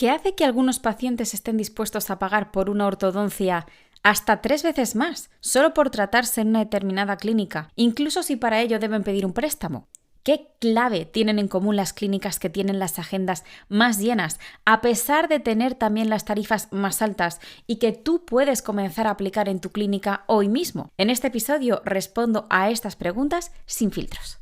¿Qué hace que algunos pacientes estén dispuestos a pagar por una ortodoncia hasta 3 veces más, solo por tratarse en una determinada clínica, incluso si para ello deben pedir un préstamo? ¿Qué clave tienen en común las clínicas que tienen las agendas más llenas, a pesar de tener también las tarifas más altas y que tú puedes comenzar a aplicar en tu clínica hoy mismo? En este episodio respondo a estas preguntas sin filtros.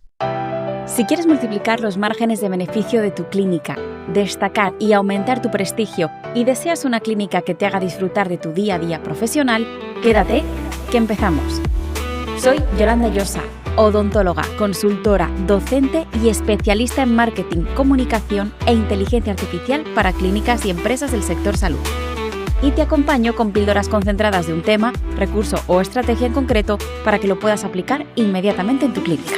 Si quieres multiplicar los márgenes de beneficio de tu clínica, destacar y aumentar tu prestigio y deseas una clínica que te haga disfrutar de tu día a día profesional, quédate, que empezamos. Soy Yolanda Llosa, odontóloga, consultora, docente y especialista en marketing, comunicación e inteligencia artificial para clínicas y empresas del sector salud. Y te acompaño con píldoras concentradas de un tema, recurso o estrategia en concreto para que lo puedas aplicar inmediatamente en tu clínica.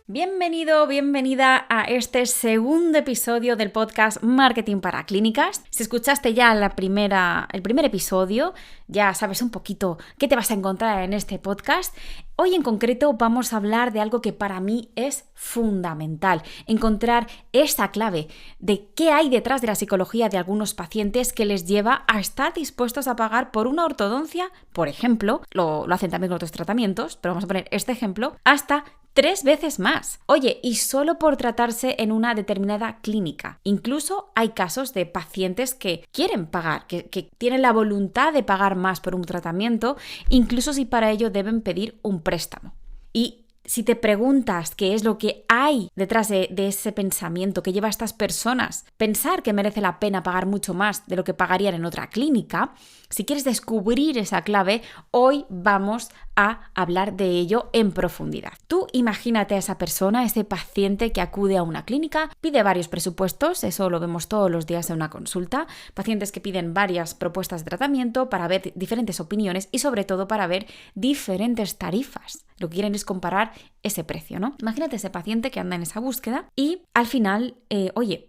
Bienvenido, bienvenida a este segundo episodio del podcast Marketing para Clínicas. Si escuchaste ya el primer episodio, ya sabes un poquito qué te vas a encontrar en este podcast. Hoy en concreto vamos a hablar de algo que para mí es fundamental, encontrar esa clave de qué hay detrás de la psicología de algunos pacientes que les lleva a estar dispuestos a pagar por una ortodoncia, por ejemplo, lo hacen también con otros tratamientos, pero vamos a poner este ejemplo, hasta 3 veces más. Oye, y solo por tratarse en una determinada clínica. Incluso hay casos de pacientes que quieren pagar, que tienen la voluntad de pagar más por un tratamiento, incluso si para ello deben pedir un préstamo. Y si te preguntas qué es lo que hay detrás de ese pensamiento que lleva a estas personas pensar que merece la pena pagar mucho más de lo que pagarían en otra clínica, si quieres descubrir esa clave, hoy vamos a hablar de ello en profundidad. Tú imagínate a esa persona, ese paciente que acude a una clínica, pide varios presupuestos, eso lo vemos todos los días en una consulta, pacientes que piden varias propuestas de tratamiento para ver diferentes opiniones y sobre todo para ver diferentes tarifas. Lo que quieren es comparar ese precio, ¿no? Imagínate ese paciente que anda en esa búsqueda y al final,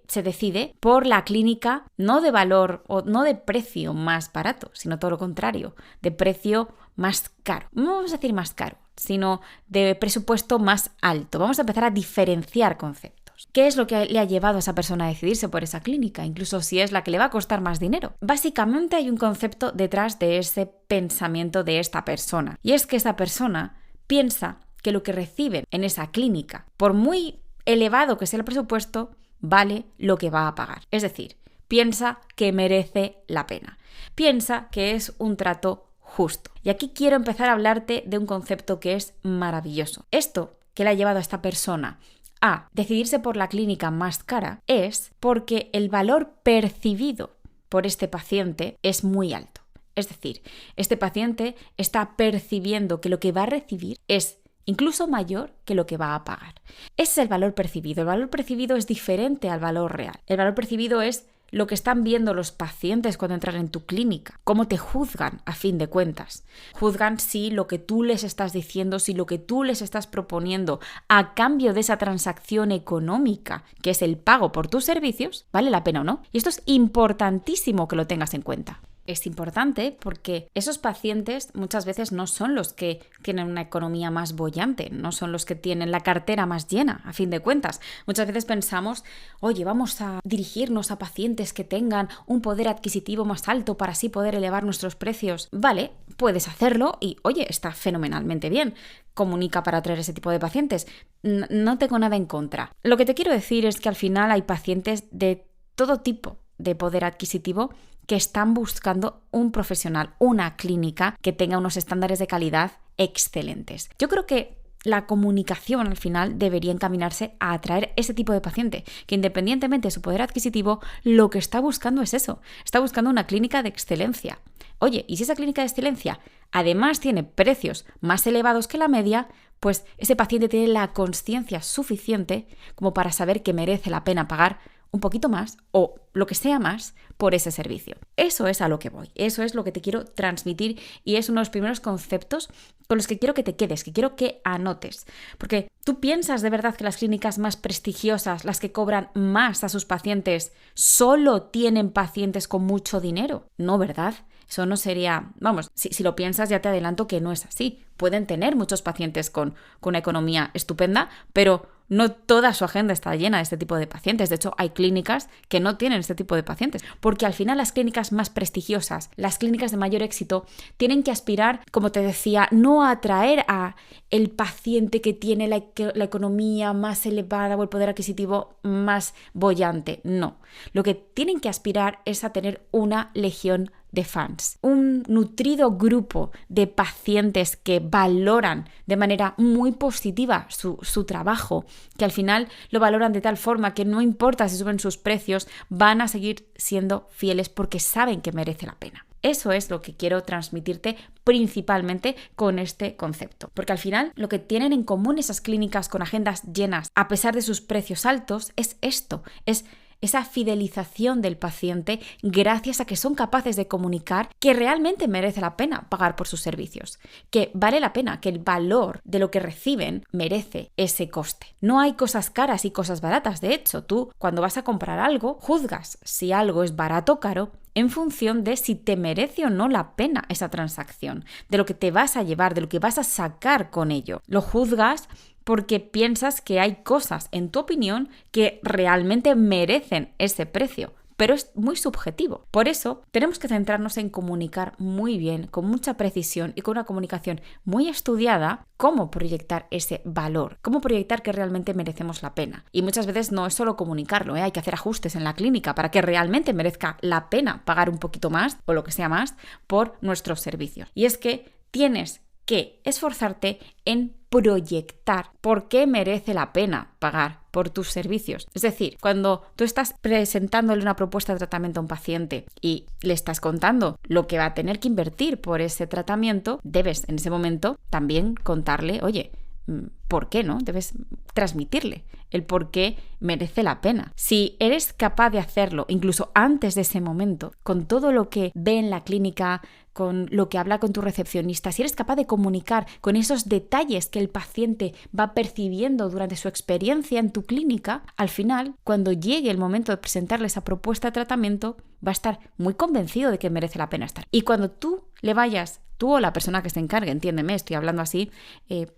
se decide por la clínica no de valor o no de precio más barato, sino todo lo contrario, de precio más caro. No vamos a decir más caro, sino de presupuesto más alto. Vamos a empezar a diferenciar conceptos. ¿Qué es lo que le ha llevado a esa persona a decidirse por esa clínica, incluso si es la que le va a costar más dinero? Básicamente hay un concepto detrás de ese pensamiento de esta persona, y es que esa persona piensa que lo que reciben en esa clínica, por muy elevado que sea el presupuesto, vale lo que va a pagar. Es decir, piensa que merece la pena. Piensa que es un trato justo. Y aquí quiero empezar a hablarte de un concepto que es maravilloso. Esto que le ha llevado a esta persona a decidirse por la clínica más cara es porque el valor percibido por este paciente es muy alto. Es decir, este paciente está percibiendo que lo que va a recibir es incluso mayor que lo que va a pagar. Ese es el valor percibido. El valor percibido es diferente al valor real. El valor percibido es lo que están viendo los pacientes cuando entran en tu clínica, cómo te juzgan a fin de cuentas. Juzgan si lo que tú les estás diciendo, si lo que tú les estás proponiendo a cambio de esa transacción económica, que es el pago por tus servicios, vale la pena o no. Y esto es importantísimo que lo tengas en cuenta. Es importante porque esos pacientes muchas veces no son los que tienen una economía más boyante, no son los que tienen la cartera más llena, a fin de cuentas. Muchas veces pensamos, oye, vamos a dirigirnos a pacientes que tengan un poder adquisitivo más alto para así poder elevar nuestros precios. Vale, puedes hacerlo y, oye, está fenomenalmente bien. Comunica para atraer ese tipo de pacientes. No tengo nada en contra. Lo que te quiero decir es que al final hay pacientes de todo tipo de poder adquisitivo que están buscando un profesional, una clínica que tenga unos estándares de calidad excelentes. Yo creo que la comunicación al final debería encaminarse a atraer ese tipo de paciente, que independientemente de su poder adquisitivo, lo que está buscando es eso, está buscando una clínica de excelencia. Oye, y si esa clínica de excelencia además tiene precios más elevados que la media, pues ese paciente tiene la consciencia suficiente como para saber que merece la pena pagar un poquito más o lo que sea más por ese servicio. Eso es a lo que voy, eso es lo que te quiero transmitir y es uno de los primeros conceptos con los que quiero que te quedes, que quiero que anotes. Porque tú piensas de verdad que las clínicas más prestigiosas, las que cobran más a sus pacientes, solo tienen pacientes con mucho dinero. No, ¿verdad? Eso no sería, si lo piensas ya te adelanto que no es así. pueden tener muchos pacientes con una economía estupenda, pero no toda su agenda está llena de este tipo de pacientes. De hecho, hay clínicas que no tienen este tipo de pacientes, porque al final las clínicas más prestigiosas, las clínicas de mayor éxito, tienen que aspirar, como te decía, no a atraer a el paciente que tiene la economía más elevada o el poder adquisitivo más boyante. No. Lo que tienen que aspirar es a tener una legión de fans, un nutrido grupo de pacientes que valoran de manera muy positiva su trabajo, que al final lo valoran de tal forma que no importa si suben sus precios, van a seguir siendo fieles porque saben que merece la pena. Eso es lo que quiero transmitirte principalmente con este concepto. Porque al final lo que tienen en común esas clínicas con agendas llenas, a pesar de sus precios altos, es esto, es esa fidelización del paciente gracias a que son capaces de comunicar que realmente merece la pena pagar por sus servicios, que vale la pena, que el valor de lo que reciben merece ese coste. No hay cosas caras y cosas baratas. De hecho, tú cuando vas a comprar algo, juzgas si algo es barato o caro en función de si te merece o no la pena esa transacción, de lo que te vas a llevar, de lo que vas a sacar con ello. Lo juzgas porque piensas que hay cosas, en tu opinión, que realmente merecen ese precio, pero es muy subjetivo. Por eso tenemos que centrarnos en comunicar muy bien, con mucha precisión y con una comunicación muy estudiada, cómo proyectar ese valor, cómo proyectar que realmente merecemos la pena. Y muchas veces no es solo comunicarlo, hay que hacer ajustes en la clínica para que realmente merezca la pena pagar un poquito más o lo que sea más por nuestros servicios. Y es que tienes que esforzarte en proyectar por qué merece la pena pagar por tus servicios. Es decir, cuando tú estás presentándole una propuesta de tratamiento a un paciente y le estás contando lo que va a tener que invertir por ese tratamiento, debes en ese momento también contarle, oye, ¿por qué no? Debes transmitirle el por qué merece la pena. Si eres capaz de hacerlo, incluso antes de ese momento, con todo lo que ve en la clínica, con lo que habla con tu recepcionista, si eres capaz de comunicar con esos detalles que el paciente va percibiendo durante su experiencia en tu clínica, al final, cuando llegue el momento de presentarle esa propuesta de tratamiento, va a estar muy convencido de que merece la pena estar. Y cuando tú le vayas, tú o la persona que se encargue, entiéndeme, estoy hablando así,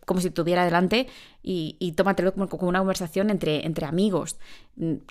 como si estuviera delante y tómatelo como una conversación entre amigos.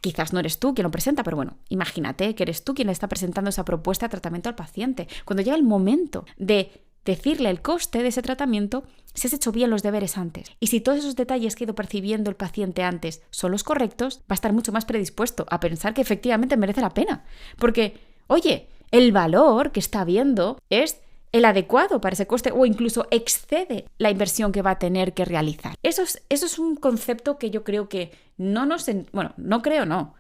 Quizás no eres tú quien lo presenta, pero bueno, imagínate que eres tú quien le está presentando esa propuesta de tratamiento al paciente. Cuando llega el momento de decirle el coste de ese tratamiento, si has hecho bien los deberes antes y si todos esos detalles que ha ido percibiendo el paciente antes son los correctos, va a estar mucho más predispuesto a pensar que efectivamente merece la pena. Porque, oye, el valor que está viendo es el adecuado para ese coste o incluso excede la inversión que va a tener que realizar. Eso es un concepto que yo creo que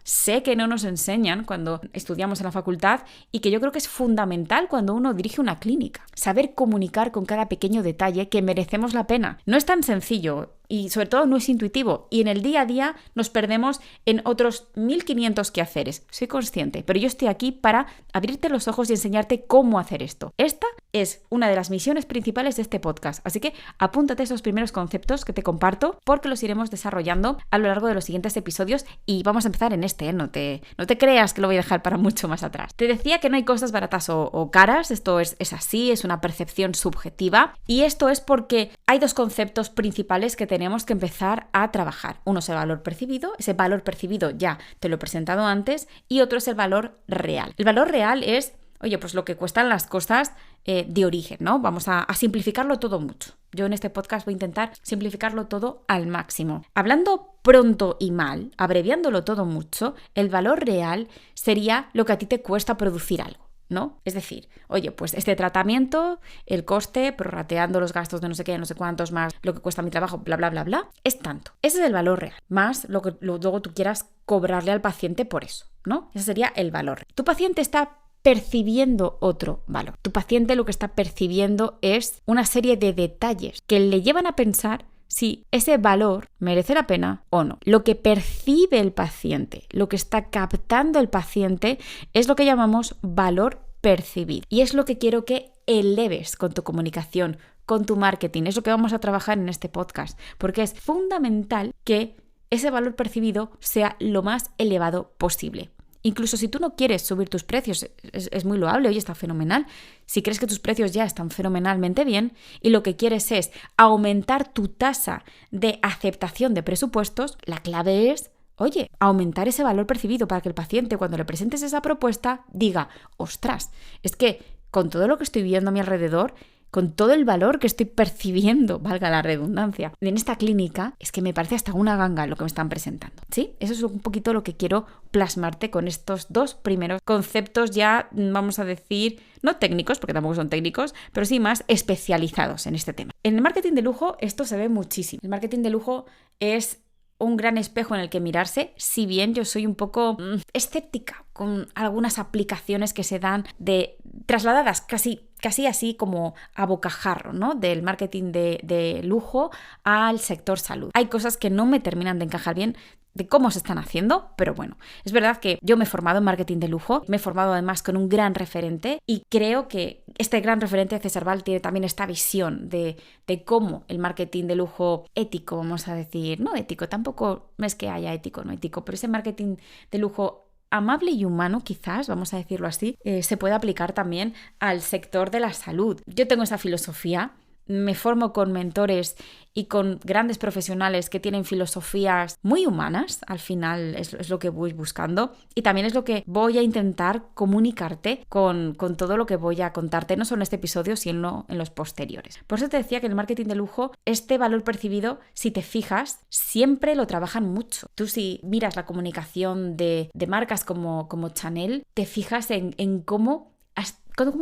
sé que no nos enseñan cuando estudiamos en la facultad y que yo creo que es fundamental cuando uno dirige una clínica. Saber comunicar con cada pequeño detalle que merecemos la pena. No es tan sencillo y sobre todo no es intuitivo y en el día a día nos perdemos en otros 1500 quehaceres. Soy consciente, pero yo estoy aquí para abrirte los ojos y enseñarte cómo hacer esto. Esta es una de las misiones principales de este podcast, así que apúntate esos primeros conceptos que te comparto porque los iremos desarrollando a lo largo de los siguientes episodios y vamos a empezar en este, no te creas que lo voy a dejar para mucho más atrás. Te decía que no hay cosas baratas o caras, esto es así, es una percepción subjetiva y esto es porque hay dos conceptos principales que tenemos que empezar a trabajar. Uno es el valor percibido, ese valor percibido ya te lo he presentado antes, y otro es el valor real. El valor real es, oye, pues lo que cuestan las cosas de origen, ¿no? Vamos a simplificarlo todo mucho. Yo en este podcast voy a intentar simplificarlo todo al máximo. Hablando pronto y mal, abreviándolo todo mucho, el valor real sería lo que a ti te cuesta producir algo, ¿no? Es decir, oye, pues este tratamiento, el coste, prorrateando los gastos de no sé qué, no sé cuántos, más lo que cuesta mi trabajo, bla, bla, bla, bla, es tanto. Ese es el valor real, más lo que luego tú quieras cobrarle al paciente por eso, ¿no? Ese sería el valor. Tu paciente está percibiendo otro valor. Tu paciente lo que está percibiendo es una serie de detalles que le llevan a pensar si ese valor merece la pena o no. Lo que percibe el paciente, lo que está captando el paciente es lo que llamamos valor percibido. Y es lo que quiero que eleves con tu comunicación, con tu marketing. Es lo que vamos a trabajar en este podcast, porque es fundamental que ese valor percibido sea lo más elevado posible. Incluso si tú no quieres subir tus precios, es muy loable, oye, está fenomenal. Si crees que tus precios ya están fenomenalmente bien y lo que quieres es aumentar tu tasa de aceptación de presupuestos, la clave es, oye, aumentar ese valor percibido para que el paciente, cuando le presentes esa propuesta, diga, ostras, es que con todo lo que estoy viendo a mi alrededor, con todo el valor que estoy percibiendo, valga la redundancia, en esta clínica, es que me parece hasta una ganga lo que me están presentando, ¿sí? Eso es un poquito lo que quiero plasmarte con estos dos primeros conceptos ya, vamos a decir, no técnicos, porque tampoco son técnicos, pero sí más especializados en este tema. En el marketing de lujo esto se ve muchísimo. El marketing de lujo es un gran espejo en el que mirarse, si bien yo soy un poco escéptica con algunas aplicaciones que se dan trasladadas casi así como a bocajarro, ¿no? Del marketing de lujo al sector salud. Hay cosas que no me terminan de encajar bien de cómo se están haciendo, pero bueno, es verdad que yo me he formado en marketing de lujo, me he formado además con un gran referente y creo que este gran referente, César Val, tiene también esta visión de cómo el marketing de lujo ético, vamos a decir, no ético, tampoco es que haya ético, no ético, pero ese marketing de lujo amable y humano, quizás, vamos a decirlo así, se puede aplicar también al sector de la salud. Yo tengo esa filosofía. Me formo con mentores y con grandes profesionales que tienen filosofías muy humanas, al final es lo que voy buscando y también es lo que voy a intentar comunicarte con todo lo que voy a contarte, no solo en este episodio, sino en los posteriores. Por eso te decía que en el marketing de lujo, este valor percibido, si te fijas, siempre lo trabajan mucho. Tú si miras la comunicación de marcas como Chanel, te fijas en cómo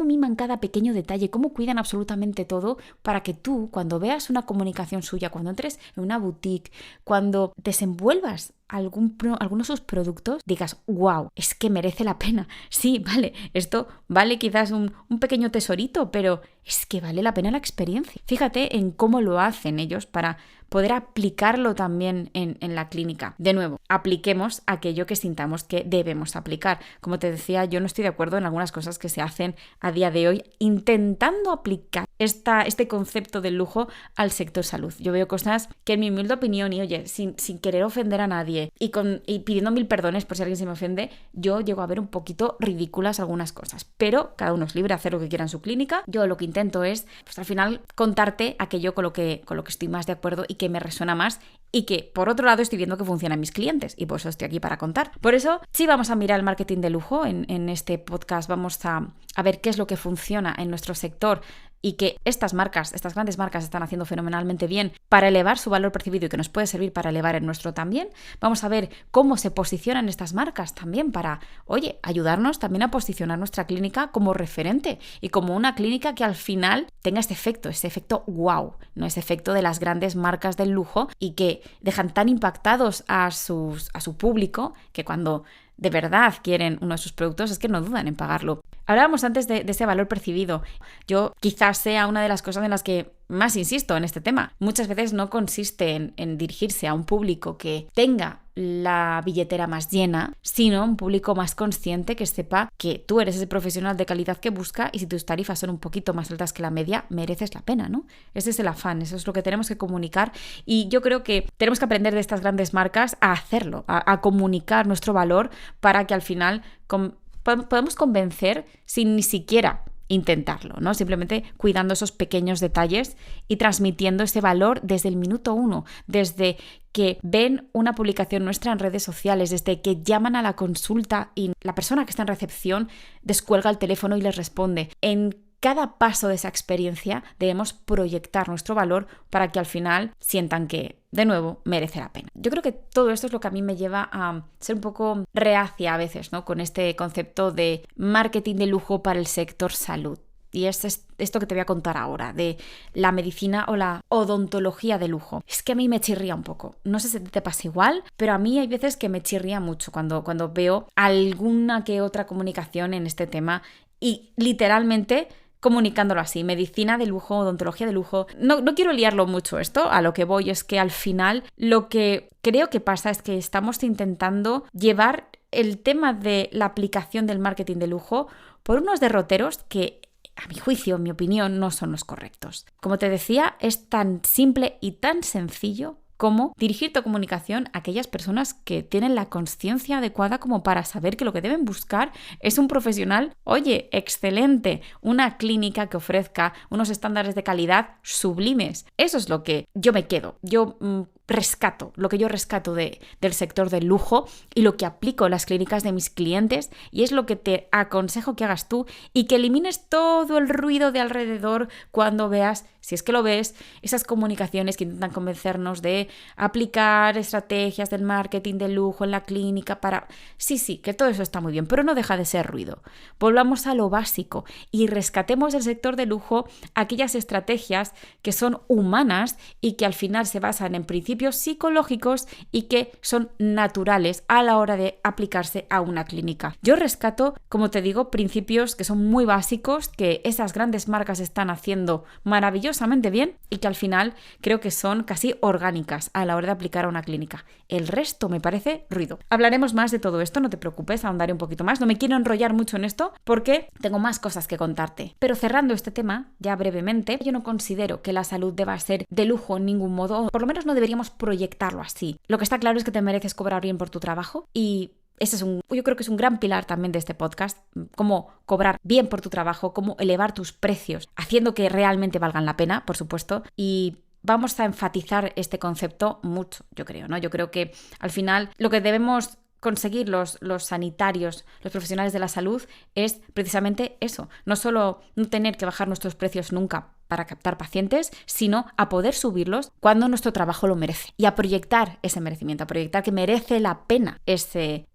miman cada pequeño detalle, cómo cuidan absolutamente todo para que tú, cuando veas una comunicación suya, cuando entres en una boutique, cuando desenvuelvas alguno de sus productos, digas, wow, es que merece la pena. Sí, vale, esto vale quizás un pequeño tesorito, pero es que vale la pena la experiencia. Fíjate en cómo lo hacen ellos para poder aplicarlo también en la clínica. De nuevo, apliquemos aquello que sintamos que debemos aplicar. Como te decía, yo no estoy de acuerdo en algunas cosas que se hacen a día de hoy intentando aplicar este concepto del lujo al sector salud. Yo veo cosas que en mi humilde opinión, y oye, sin querer ofender a nadie y pidiendo 1000 perdones por si alguien se me ofende, yo llego a ver un poquito ridículas algunas cosas. Pero cada uno es libre de hacer lo que quiera en su clínica. Yo lo que intento es, pues al final, contarte aquello con lo que estoy más de acuerdo y que me resuena más y que, por otro lado, estoy viendo que funciona en mis clientes y por eso estoy aquí para contar. Por eso, sí vamos a mirar el marketing de lujo en este podcast, vamos a ver qué es lo que funciona en nuestro sector y que estas grandes marcas están haciendo fenomenalmente bien para elevar su valor percibido y que nos puede servir para elevar el nuestro también. Vamos a ver cómo se posicionan estas marcas también para, oye, ayudarnos también a posicionar nuestra clínica como referente y como una clínica que al final tenga ese efecto wow, no ese efecto de las grandes marcas del lujo y que dejan tan impactados a su público que cuando de verdad quieren uno de sus productos es que no dudan en pagarlo. Hablábamos antes de ese valor percibido. Yo quizás sea una de las cosas en las que más insisto en este tema. Muchas veces no consiste en dirigirse a un público que tenga la billetera más llena, sino un público más consciente que sepa que tú eres ese profesional de calidad que busca y si tus tarifas son un poquito más altas que la media, mereces la pena, ¿no? Ese es el afán, eso es lo que tenemos que comunicar y yo creo que tenemos que aprender de estas grandes marcas a hacerlo, a comunicar nuestro valor para que al final podamos convencer sin ni siquiera intentarlo, ¿no? Simplemente cuidando esos pequeños detalles y transmitiendo ese valor desde el minuto 1, desde que ven una publicación nuestra en redes sociales, desde que llaman a la consulta y la persona que está en recepción descuelga el teléfono y les responde. En cada paso de esa experiencia debemos proyectar nuestro valor para que al final sientan que, de nuevo, merece la pena. Yo creo que todo esto es lo que a mí me lleva a ser un poco reacia a veces, ¿no? Con este concepto de marketing de lujo para el sector salud. Y es esto que te voy a contar ahora, de la medicina o la odontología de lujo. Es que a mí me chirría un poco. No sé si te pasa igual, pero a mí hay veces que me chirría mucho cuando veo alguna que otra comunicación en este tema y literalmente comunicándolo así, medicina de lujo, odontología de lujo. No quiero liarlo mucho esto, a lo que voy es que al final lo que creo que pasa es que estamos intentando llevar el tema de la aplicación del marketing de lujo por unos derroteros que, a mi juicio, en mi opinión, no son los correctos. Como te decía, es tan simple y tan sencillo cómo dirigir tu comunicación a aquellas personas que tienen la consciencia adecuada como para saber que lo que deben buscar es un profesional, oye, excelente, una clínica que ofrezca unos estándares de calidad sublimes. Eso es lo que yo me quedo. Lo que yo rescato del sector del lujo y lo que aplico en las clínicas de mis clientes, y es lo que te aconsejo que hagas tú y que elimines todo el ruido de alrededor cuando veas, si es que lo ves, esas comunicaciones que intentan convencernos de aplicar estrategias del marketing de lujo en la clínica para... Sí, que todo eso está muy bien, pero no deja de ser ruido. Volvamos a lo básico y rescatemos del sector de lujo aquellas estrategias que son humanas y que al final se basan en principios psicológicos y que son naturales a la hora de aplicarse a una clínica. Yo rescato, como te digo, principios que son muy básicos, que esas grandes marcas están haciendo maravillosamente bien y que al final creo que son casi orgánicas a la hora de aplicar a una clínica. El resto me parece ruido. Hablaremos más de todo esto, no te preocupes, ahondaré un poquito más. No me quiero enrollar mucho en esto porque tengo más cosas que contarte. Pero cerrando este tema, ya brevemente, yo no considero que la salud deba ser de lujo en ningún modo, o por lo menos no deberíamos proyectarlo así. Lo que está claro es que te mereces cobrar bien por tu trabajo y yo creo que es un gran pilar también de este podcast, cómo cobrar bien por tu trabajo, cómo elevar tus precios, haciendo que realmente valgan la pena, por supuesto, y vamos a enfatizar este concepto mucho, yo creo, ¿no? Yo creo que al final lo que debemos conseguir los sanitarios, los profesionales de la salud, es precisamente eso. No solo no tener que bajar nuestros precios nunca para captar pacientes, sino a poder subirlos cuando nuestro trabajo lo merece. Y a proyectar ese merecimiento, a proyectar que merece la pena ese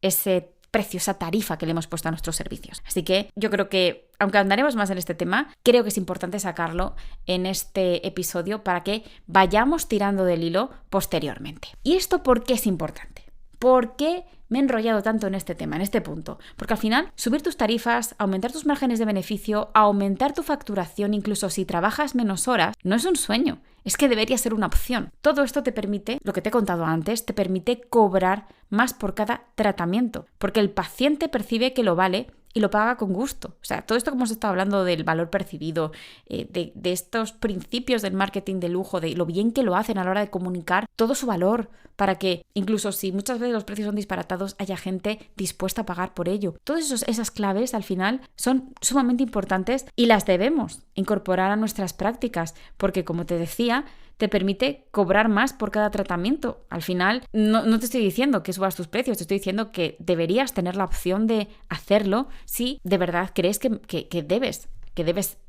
precio, esa tarifa que le hemos puesto a nuestros servicios. Así que yo creo que, aunque andaremos más en este tema, creo que es importante sacarlo en este episodio para que vayamos tirando del hilo posteriormente. ¿Y esto por qué es importante? ¿Por qué me he enrollado tanto en este tema, en este punto? Porque al final, subir tus tarifas, aumentar tus márgenes de beneficio, aumentar tu facturación, incluso si trabajas menos horas, no es un sueño, es que debería ser una opción. Todo esto te permite, lo que te he contado antes, te permite cobrar más por cada tratamiento, porque el paciente percibe que lo vale y lo paga con gusto. O sea, todo esto que hemos estado hablando del valor percibido, de estos principios del marketing de lujo, de lo bien que lo hacen a la hora de comunicar todo su valor, para que incluso si muchas veces los precios son disparatados, haya gente dispuesta a pagar por ello. Todas esas claves al final son sumamente importantes y las debemos incorporar a nuestras prácticas, porque como te decía, te permite cobrar más por cada tratamiento. Al final, no te estoy diciendo que subas tus precios, te estoy diciendo que deberías tener la opción de hacerlo si de verdad crees que debes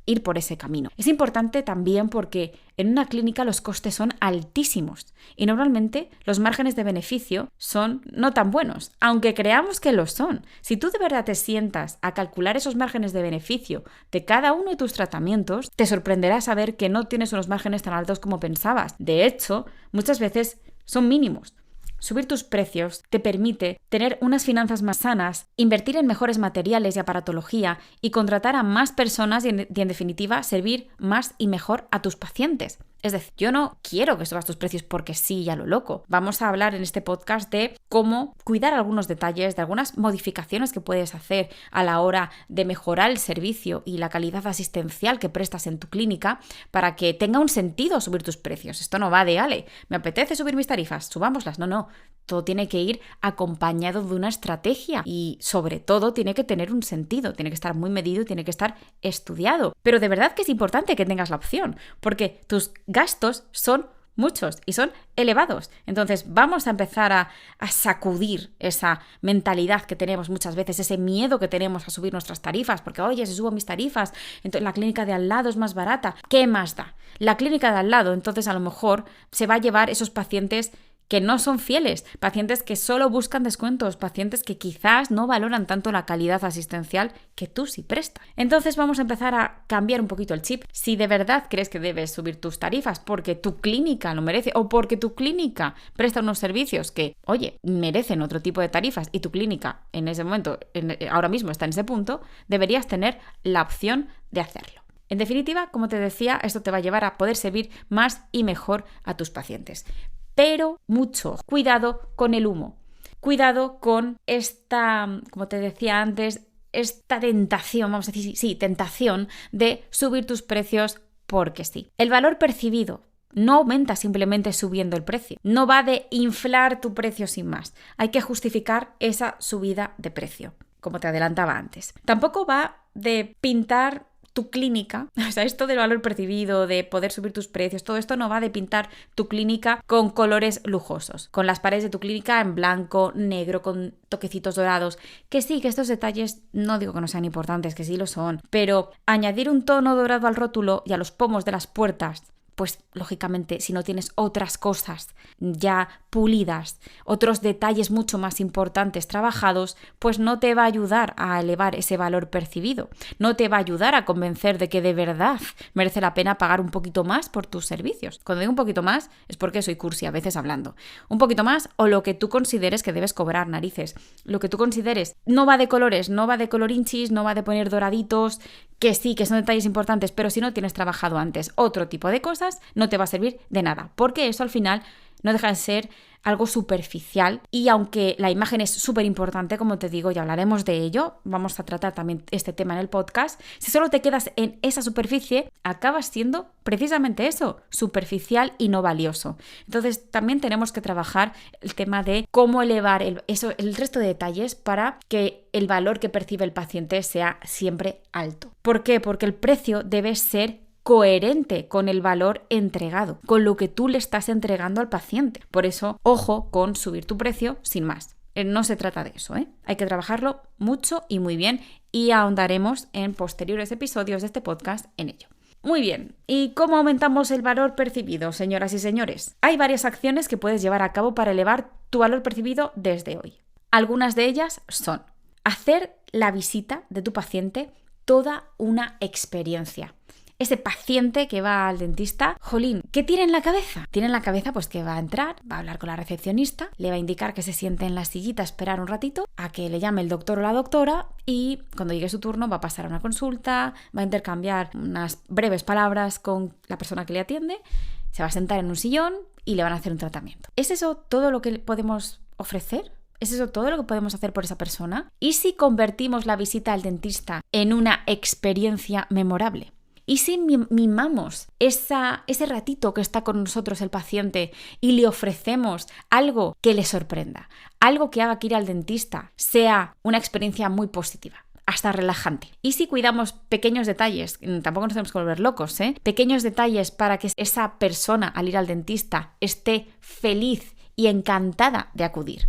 ir por ese camino. Es importante también porque en una clínica los costes son altísimos y normalmente los márgenes de beneficio son no tan buenos, aunque creamos que lo son. Si tú de verdad te sientas a calcular esos márgenes de beneficio de cada uno de tus tratamientos, te sorprenderá saber que no tienes unos márgenes tan altos como pensabas. De hecho, muchas veces son mínimos. Subir tus precios te permite tener unas finanzas más sanas, invertir en mejores materiales y aparatología y contratar a más personas y en definitiva servir más y mejor a tus pacientes. Es decir, yo no quiero que subas tus precios porque sí, ya lo loco. Vamos a hablar en este podcast de cómo cuidar algunos detalles, de algunas modificaciones que puedes hacer a la hora de mejorar el servicio y la calidad asistencial que prestas en tu clínica para que tenga un sentido subir tus precios. Esto no va de, ale, me apetece subir mis tarifas, subámoslas. No. Todo tiene que ir acompañado de una estrategia y sobre todo tiene que tener un sentido, tiene que estar muy medido y tiene que estar estudiado. Pero de verdad que es importante que tengas la opción, porque tus gastos son muchos y son elevados. Entonces vamos a empezar a sacudir esa mentalidad que tenemos muchas veces, ese miedo que tenemos a subir nuestras tarifas, porque oye, si subo mis tarifas, entonces la clínica de al lado es más barata. ¿Qué más da? La clínica de al lado, entonces a lo mejor se va a llevar esos pacientes que no son fieles, pacientes que solo buscan descuentos, pacientes que quizás no valoran tanto la calidad asistencial que tú sí prestas. Entonces vamos a empezar a cambiar un poquito el chip. Si de verdad crees que debes subir tus tarifas porque tu clínica lo merece o porque tu clínica presta unos servicios que, oye, merecen otro tipo de tarifas y tu clínica en ese momento, ahora mismo está en ese punto, deberías tener la opción de hacerlo. En definitiva, como te decía, esto te va a llevar a poder servir más y mejor a tus pacientes. Pero mucho cuidado con el humo, cuidado con esta, como te decía antes, esta tentación, vamos a decir, sí, tentación de subir tus precios porque sí. El valor percibido No aumenta simplemente subiendo el precio. No va de inflar tu precio sin más. Hay que justificar esa subida de precio, como te adelantaba antes. Tampoco va de pintar tu clínica, o sea, esto del valor percibido, de poder subir tus precios, todo esto no va de pintar tu clínica con colores lujosos, con las paredes de tu clínica en blanco, negro, con toquecitos dorados. Que sí, que estos detalles no digo que no sean importantes, que sí lo son, pero añadir un tono dorado al rótulo y a los pomos de las puertas, pues lógicamente si no tienes otras cosas ya pulidas, otros detalles mucho más importantes trabajados, pues no te va a ayudar a elevar ese valor percibido, no te va a ayudar a convencer de que de verdad merece la pena pagar un poquito más por tus servicios. Cuando digo un poquito más es porque soy cursi a veces hablando. Un poquito más o lo que tú consideres que debes cobrar, narices. Lo que tú consideres. No va de colores, no va de colorinchis, no va de poner doraditos, que sí, que son detalles importantes, pero si no tienes trabajado antes otro tipo de cosas, no te va a servir de nada, porque eso al final no deja de ser algo superficial y aunque la imagen es súper importante, como te digo, ya hablaremos de ello, vamos a tratar también este tema en el podcast, si solo te quedas en esa superficie, acabas siendo precisamente eso, superficial y no valioso. Entonces también tenemos que trabajar el tema de cómo elevar el resto de detalles para que el valor que percibe el paciente sea siempre alto. ¿Por qué? Porque el precio debe ser coherente con el valor entregado, con lo que tú le estás entregando al paciente. Por eso, ojo con subir tu precio sin más. No se trata de eso, ¿eh? Hay que trabajarlo mucho y muy bien y ahondaremos en posteriores episodios de este podcast en ello. Muy bien, ¿y cómo aumentamos el valor percibido, señoras y señores? Hay varias acciones que puedes llevar a cabo para elevar tu valor percibido desde hoy. Algunas de ellas son hacer la visita de tu paciente toda una experiencia. Ese paciente que va al dentista, jolín, ¿qué tiene en la cabeza? Tiene en la cabeza pues que va a entrar, va a hablar con la recepcionista, le va a indicar que se siente en la sillita a esperar un ratito, a que le llame el doctor o la doctora y cuando llegue su turno va a pasar a una consulta, va a intercambiar unas breves palabras con la persona que le atiende, se va a sentar en un sillón y le van a hacer un tratamiento. ¿Es eso todo lo que podemos ofrecer? ¿Es eso todo lo que podemos hacer por esa persona? ¿Y si convertimos la visita al dentista en una experiencia memorable? ¿Y si mimamos ese ratito que está con nosotros el paciente y le ofrecemos algo que le sorprenda, algo que haga que ir al dentista sea una experiencia muy positiva, hasta relajante? ¿Y si cuidamos pequeños detalles? Tampoco nos tenemos que volver locos, ¿eh? Pequeños detalles para que esa persona al ir al dentista esté feliz y encantada de acudir.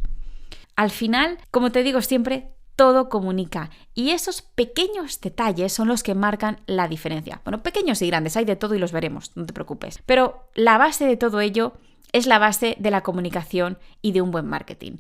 Al final, como te digo siempre, todo comunica y esos pequeños detalles son los que marcan la diferencia. Bueno, pequeños y grandes, hay de todo y los veremos, no te preocupes. Pero la base de todo ello es la base de la comunicación y de un buen marketing.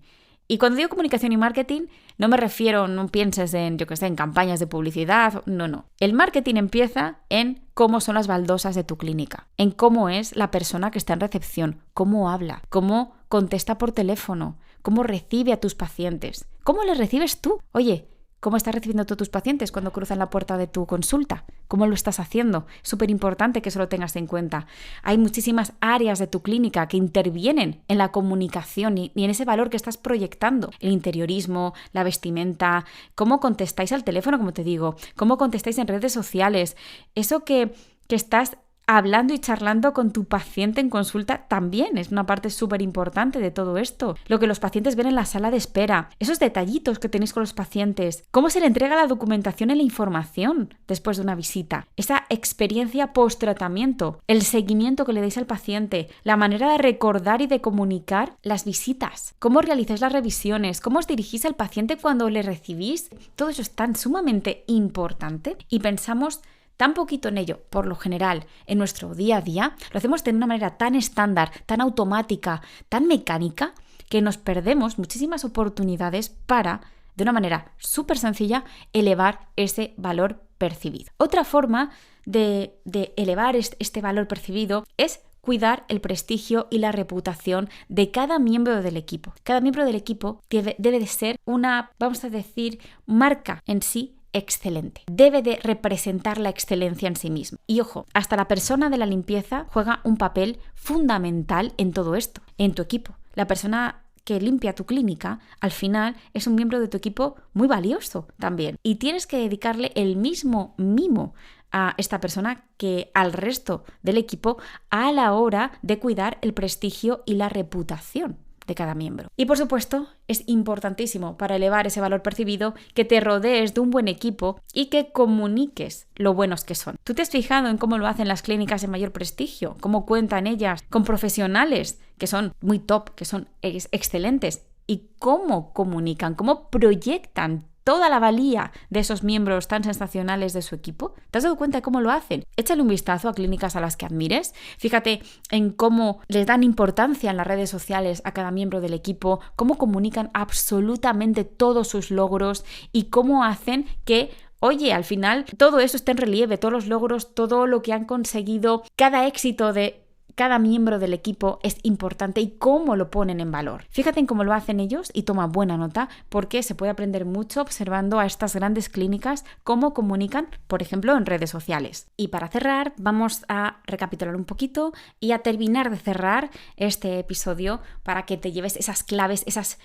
Y cuando digo comunicación y marketing, no me refiero, no pienses en, en campañas de publicidad, no. El marketing empieza en cómo son las baldosas de tu clínica, en cómo es la persona que está en recepción, cómo habla, cómo contesta por teléfono, cómo recibe a tus pacientes, cómo les recibes tú. Oye, ¿cómo estás recibiendo tú a tus pacientes cuando cruzan la puerta de tu consulta? ¿Cómo lo estás haciendo? Es súper importante que eso lo tengas en cuenta. Hay muchísimas áreas de tu clínica que intervienen en la comunicación y en ese valor que estás proyectando. El interiorismo, la vestimenta, cómo contestáis al teléfono, como te digo, cómo contestáis en redes sociales. Eso que estás hablando y charlando con tu paciente en consulta también es una parte súper importante de todo esto. Lo que los pacientes ven en la sala de espera, esos detallitos que tenéis con los pacientes, cómo se le entrega la documentación y la información después de una visita, esa experiencia post-tratamiento, el seguimiento que le deis al paciente, la manera de recordar y de comunicar las visitas, cómo realizáis las revisiones, cómo os dirigís al paciente cuando le recibís. Todo eso es tan sumamente importante y pensamos tan poquito en ello, por lo general, en nuestro día a día, lo hacemos de una manera tan estándar, tan automática, tan mecánica, que nos perdemos muchísimas oportunidades para, de una manera súper sencilla, elevar ese valor percibido. Otra forma de elevar este valor percibido es cuidar el prestigio y la reputación de cada miembro del equipo. Cada miembro del equipo debe de ser una, vamos a decir, marca en sí excelente. Debe de representar la excelencia en sí mismo. Y ojo, hasta la persona de la limpieza juega un papel fundamental en todo esto, en tu equipo. La persona que limpia tu clínica, al final es un miembro de tu equipo muy valioso también. Y tienes que dedicarle el mismo mimo a esta persona que al resto del equipo a la hora de cuidar el prestigio y la reputación de cada miembro. Y por supuesto, es importantísimo para elevar ese valor percibido que te rodees de un buen equipo y que comuniques lo buenos que son. ¿Tú te has fijado en cómo lo hacen las clínicas de mayor prestigio? ¿Cómo cuentan ellas con profesionales que son muy top, que son excelentes? ¿Y cómo comunican, cómo proyectan toda la valía de esos miembros tan sensacionales de su equipo? ¿Te has dado cuenta de cómo lo hacen? Échale un vistazo a clínicas a las que admires. Fíjate en cómo les dan importancia en las redes sociales a cada miembro del equipo, cómo comunican absolutamente todos sus logros y cómo hacen que, oye, al final todo eso está en relieve, todos los logros, todo lo que han conseguido, cada éxito de cada miembro del equipo es importante y cómo lo ponen en valor. Fíjate en cómo lo hacen ellos y toma buena nota porque se puede aprender mucho observando a estas grandes clínicas cómo comunican, por ejemplo, en redes sociales. Y para cerrar, vamos a recapitular un poquito y a terminar de cerrar este episodio para que te lleves esas claves, esas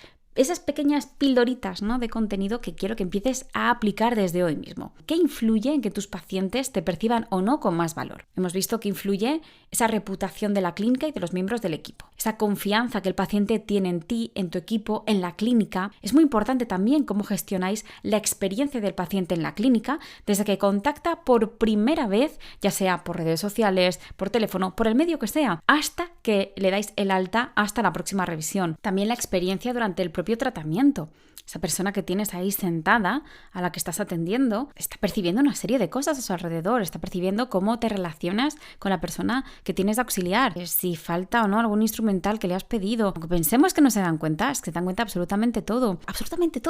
pequeñas pildoritas, ¿no?, de contenido que quiero que empieces a aplicar desde hoy mismo. ¿Qué influye en que tus pacientes te perciban o no con más valor? Hemos visto que influye esa reputación de la clínica y de los miembros del equipo. Esa confianza que el paciente tiene en ti, en tu equipo, en la clínica. Es muy importante también cómo gestionáis la experiencia del paciente en la clínica desde que contacta por primera vez, ya sea por redes sociales, por teléfono, por el medio que sea, hasta que le dais el alta hasta la próxima revisión. También la experiencia durante el propio tratamiento. Esa persona que tienes ahí sentada, a la que estás atendiendo, está percibiendo una serie de cosas a su alrededor, está percibiendo cómo te relacionas con la persona que tienes de auxiliar, si falta o no algún instrumental que le has pedido. Aunque pensemos que no se dan cuenta, es que se dan cuenta absolutamente todo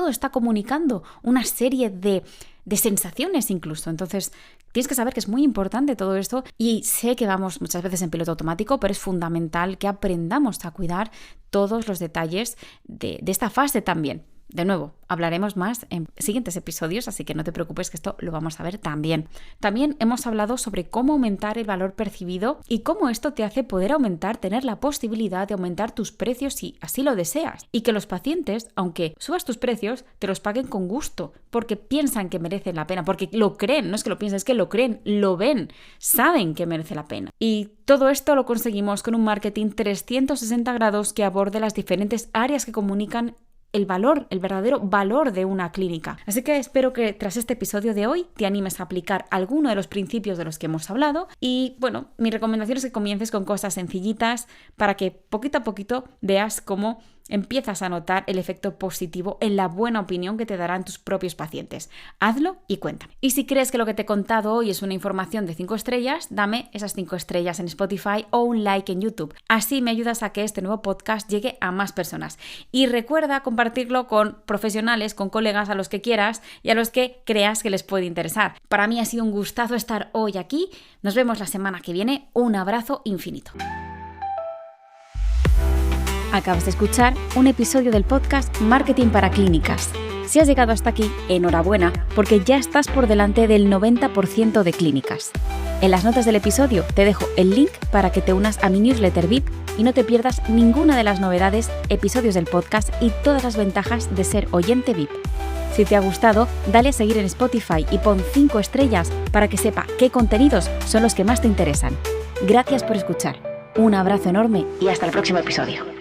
está comunicando una serie de sensaciones incluso. Entonces, tienes que saber que es muy importante todo esto y sé que vamos muchas veces en piloto automático, pero es fundamental que aprendamos a cuidar todos los detalles de esta fase también. De nuevo, hablaremos más en siguientes episodios, así que no te preocupes que esto lo vamos a ver también. También hemos hablado sobre cómo aumentar el valor percibido y cómo esto te hace poder tener la posibilidad de aumentar tus precios si así lo deseas. Y que los pacientes, aunque subas tus precios, te los paguen con gusto, porque piensan que merecen la pena, porque lo creen, no es que lo piensen, es que lo creen, lo ven, saben que merece la pena. Y todo esto lo conseguimos con un marketing 360 grados que aborde las diferentes áreas que comunican el verdadero valor de una clínica. Así que espero que tras este episodio de hoy te animes a aplicar alguno de los principios de los que hemos hablado y bueno, mi recomendación es que comiences con cosas sencillitas para que poquito a poquito veas cómo empiezas a notar el efecto positivo en la buena opinión que te darán tus propios pacientes. Hazlo y cuéntame. Y si crees que lo que te he contado hoy es una información de 5 estrellas, dame esas 5 estrellas en Spotify o un like en YouTube. Así me ayudas a que este nuevo podcast llegue a más personas. Y recuerda compartirlo con profesionales, con colegas, a los que quieras y a los que creas que les puede interesar. Para mí ha sido un gustazo estar hoy aquí. Nos vemos la semana que viene. Un abrazo infinito. Acabas de escuchar un episodio del podcast Marketing para Clínicas. Si has llegado hasta aquí, enhorabuena, porque ya estás por delante del 90% de clínicas. En las notas del episodio te dejo el link para que te unas a mi newsletter VIP y no te pierdas ninguna de las novedades, episodios del podcast y todas las ventajas de ser oyente VIP. Si te ha gustado, dale a seguir en Spotify y pon 5 estrellas para que sepa qué contenidos son los que más te interesan. Gracias por escuchar. Un abrazo enorme y hasta el próximo episodio.